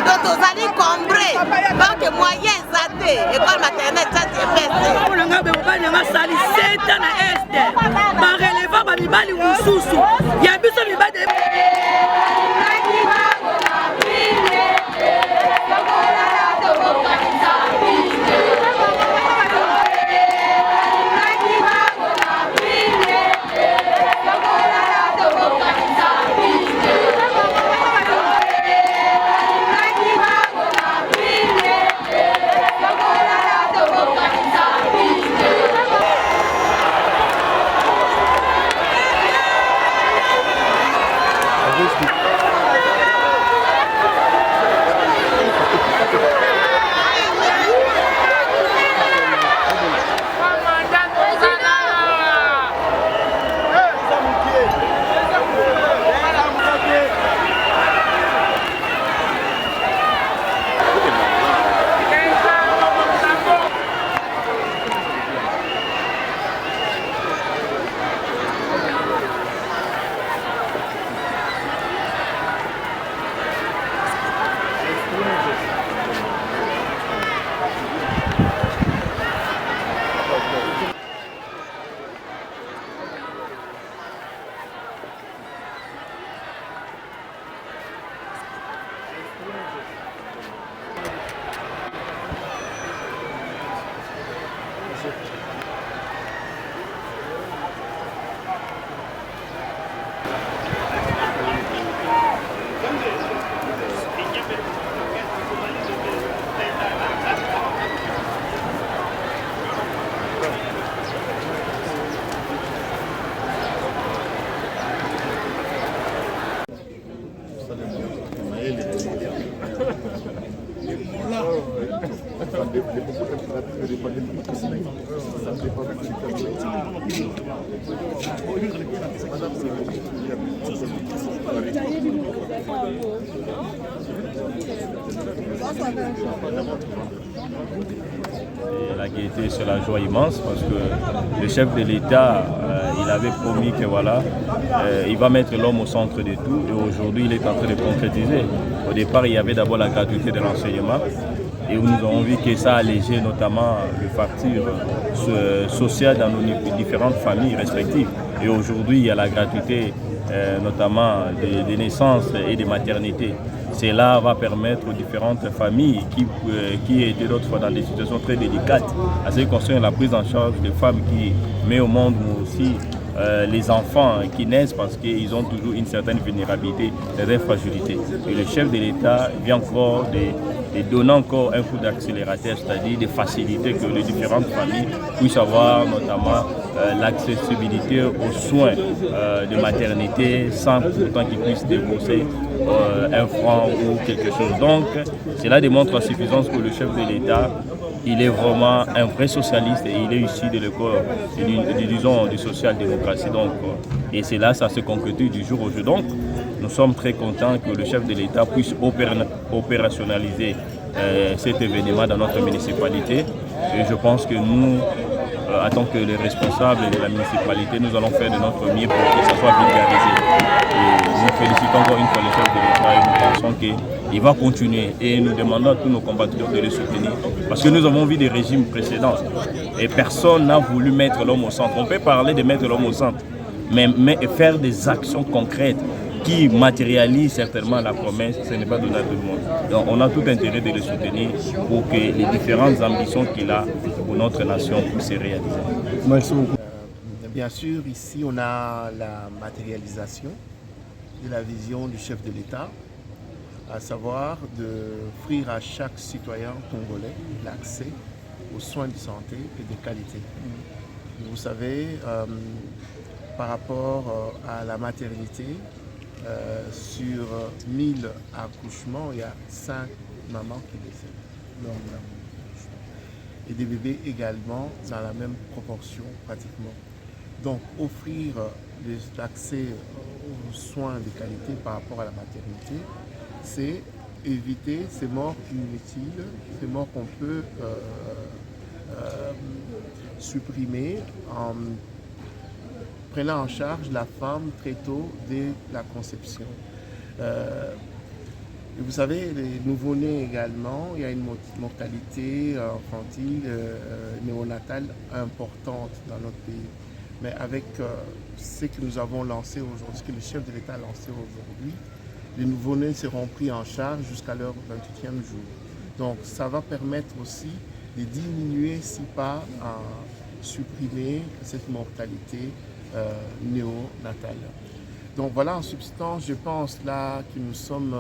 Donc tozali combré donc moyen eza te école maternelle ça c'est sali seta na este bareleva bamibali mosusu ya biso mibali Et la gaieté, c'est la joie immense parce que le chef de l'État, il avait promis que voilà, il va mettre l'homme au centre de tout et aujourd'hui il est en train de concrétiser. Au départ, il y avait d'abord la gratuité de l'enseignement et nous avons vu que ça a allégé notamment le facture sociale dans nos différentes familles respectives. Et aujourd'hui, il y a la gratuité notamment des naissances et des maternités. Cela va permettre aux différentes familles qui étaient d'autres fois dans des situations très délicates à ce qui concerne la prise en charge des femmes qui mettent au monde, mais aussi les enfants qui naissent parce qu'ils ont toujours une certaine vulnérabilité, certaines fragilités. Et le chef de l'État vient encore de donner encore un coup d'accélérateur, c'est-à-dire de faciliter que les différentes familles puissent avoir notamment l'accessibilité aux soins de maternité sans pourtant qu'ils puissent débourser un franc ou quelque chose. Donc, cela démontre à suffisance que le chef de l'État, il est vraiment un vrai socialiste et il est issu de l'école, disons, du social-démocratie. Donc, et c'est là, ça se concrétise du jour au jour. Donc, nous sommes très contents que le chef de l'État puisse opérationnaliser cet événement dans notre municipalité. Et je pense que nous, en tant que les responsables de la municipalité, nous allons faire de notre mieux pour que ça soit vulgarisé. Et nous félicitons encore une fois le chef de l'État et nous pensons qu'il va continuer. Et nous demandons à tous nos compatriotes de le soutenir. Parce que nous avons vu des régimes précédents et personne n'a voulu mettre l'homme au centre. On peut parler de mettre l'homme au centre, mais faire des actions concrètes qui matérialise certainement la promesse, ce n'est pas donné à tout le monde. Donc on a tout intérêt de le soutenir pour que les différentes ambitions qu'il a pour notre nation puissent se réaliser. Merci beaucoup. Bien sûr, ici on a la matérialisation de la vision du chef de l'État, à savoir d'offrir à chaque citoyen congolais l'accès aux soins de santé et de qualité. Vous savez, par rapport à la maternité, sur 1000 accouchements, il y a 5 mamans qui décèdent. Et des bébés également dans la même proportion pratiquement. Donc offrir l'accès aux soins de qualité par rapport à la maternité, c'est éviter ces morts inutiles, ces morts qu'on peut supprimer en prenant en charge la femme très tôt dès la conception. Et vous savez, les nouveau-nés également, il y a une mortalité infantile, néonatale importante dans notre pays. Mais avec ce que nous avons lancé aujourd'hui, ce que le chef de l'État a lancé aujourd'hui, les nouveau-nés seront pris en charge jusqu'à leur 28e jour. Donc ça va permettre aussi de diminuer, si pas à supprimer cette mortalité néonatale. Donc voilà, en substance, je pense là que nous sommes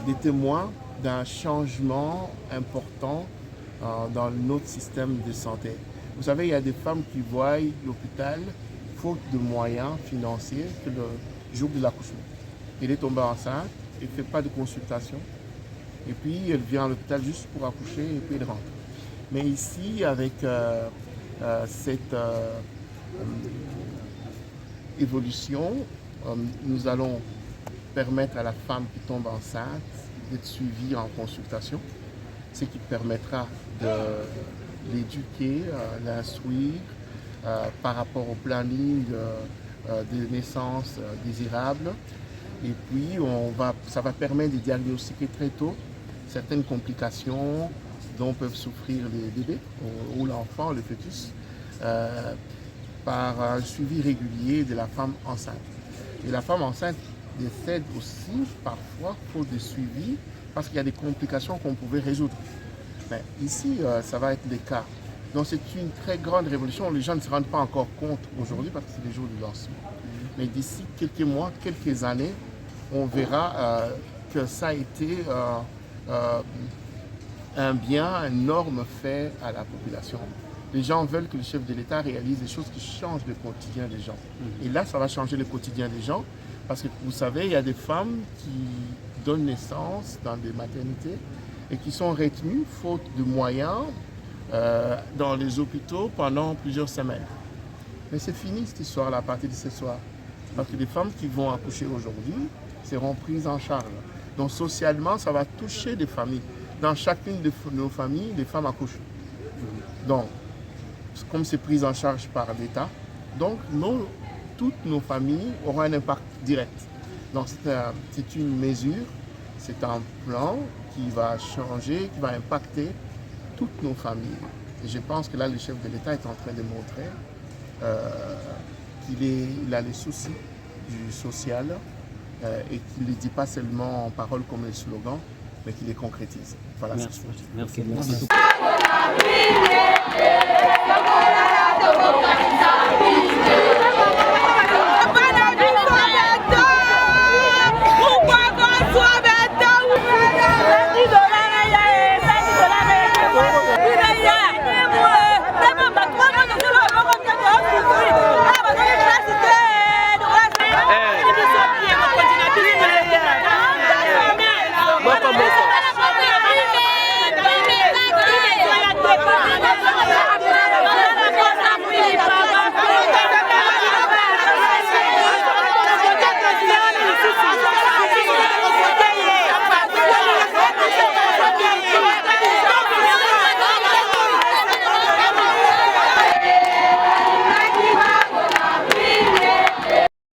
des témoins d'un changement important dans notre système de santé. Vous savez, il y a des femmes qui voient l'hôpital, faute de moyens financiers, que le jour de l'accouchement. Elle est tombée enceinte, elle ne fait pas de consultation, et puis elle vient à l'hôpital juste pour accoucher, et puis elle rentre. Mais ici, avec cette évolution, nous allons permettre à la femme qui tombe enceinte d'être suivie en consultation, ce qui permettra de l'éduquer, l'instruire par rapport au planning des naissances désirables. Et puis, ça va permettre de diagnostiquer très tôt certaines complications dont peuvent souffrir les bébés ou l'enfant, le fœtus, par un suivi régulier de la femme enceinte. Et la femme enceinte décède aussi parfois faute de suivi parce qu'il y a des complications qu'on pouvait résoudre. Mais ici, ça va être le cas. Donc c'est une très grande révolution. Les gens ne se rendent pas encore compte aujourd'hui parce que c'est les jours du lancement. Mais d'ici quelques mois, quelques années, on verra que ça a été un bien, un énorme fait à la population. Les gens veulent que le chef de l'État réalise des choses qui changent le quotidien des gens. Et là, ça va changer le quotidien des gens parce que vous savez, il y a des femmes qui donnent naissance dans des maternités et qui sont retenues faute de moyens dans les hôpitaux pendant plusieurs semaines. Mais c'est fini cette histoire-là à partir de ce soir. Parce que les femmes qui vont accoucher aujourd'hui seront prises en charge. Donc socialement, ça va toucher des familles. Dans chacune de nos familles, les femmes accouchent. Donc, comme c'est pris en charge par l'État, donc toutes nos familles auront un impact direct. Donc c'est une mesure, c'est un plan qui va changer, qui va impacter toutes nos familles. Et je pense que là, le chef de l'État est en train de montrer qu'il a les soucis du social et qu'il ne les dit pas seulement en paroles comme les slogans, mais qu'il les concrétise. Voilà. Merci. Merci.